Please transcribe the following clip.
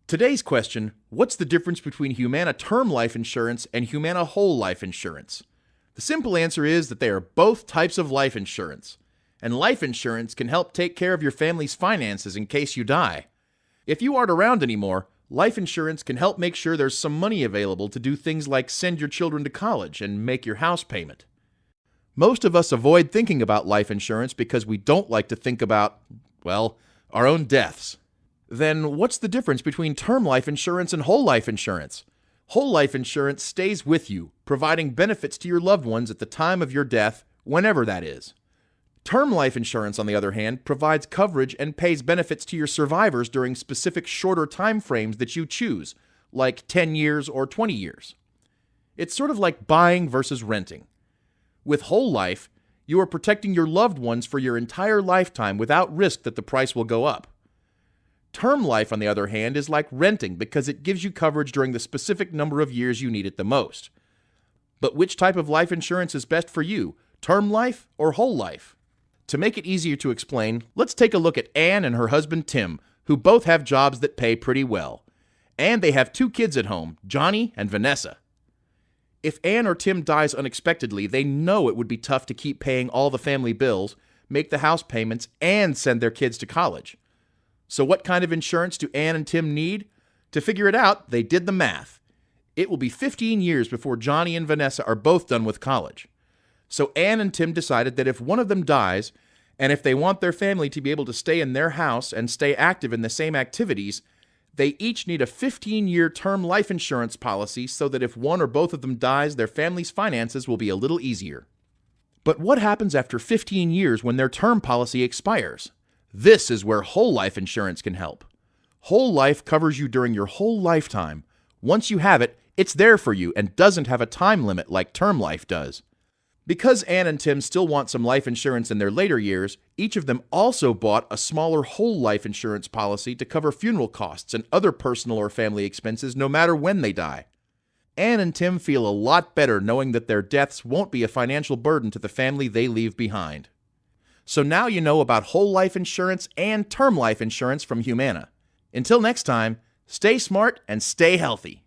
Today's question, what's the difference between Humana Term Life Insurance and Humana Whole Life Insurance? The simple answer is that they are both types of life insurance. And life insurance can help take care of your family's finances in case you die. If you aren't around anymore, life insurance can help make sure there's some money available to do things like send your children to college and make your house payment. Most of us avoid thinking about life insurance because we don't like to think about, well, our own deaths. Then what's the difference between term life insurance and whole life insurance? Whole life insurance stays with you, providing benefits to your loved ones at the time of your death, whenever that is. Term life insurance, on the other hand, provides coverage and pays benefits to your survivors during specific shorter time frames that you choose, like 10 years or 20 years. It's sort of like buying versus renting. With whole life, you are protecting your loved ones for your entire lifetime without risk that the price will go up. Term life, on the other hand, is like renting because it gives you coverage during the specific number of years you need it the most. But which type of life insurance is best for you, term life or whole life? To make it easier to explain, let's take a look at Anne and her husband Tim, who both have jobs that pay pretty well. And they have 2 kids at home, Johnny and Vanessa. If Anne or Tim dies unexpectedly, they know it would be tough to keep paying all the family bills, make the house payments, and send their kids to college. So what kind of insurance do Anne and Tim need? To figure it out, they did the math. It will be 15 years before Johnny and Vanessa are both done with college. So Anne and Tim decided that if one of them dies, and if they want their family to be able to stay in their house and stay active in the same activities, they each need a 15-year term life insurance policy so that if one or both of them dies, their family's finances will be a little easier. But what happens after 15 years when their term policy expires? This is where whole life insurance can help. Whole life covers you during your whole lifetime. Once you have it, it's there for you and doesn't have a time limit like term life does. Because Anne and Tim still want some life insurance in their later years, each of them also bought a smaller whole life insurance policy to cover funeral costs and other personal or family expenses no matter when they die. Anne and Tim feel a lot better knowing that their deaths won't be a financial burden to the family they leave behind. So now you know about whole life insurance and term life insurance from Humana. Until next time, stay smart and stay healthy.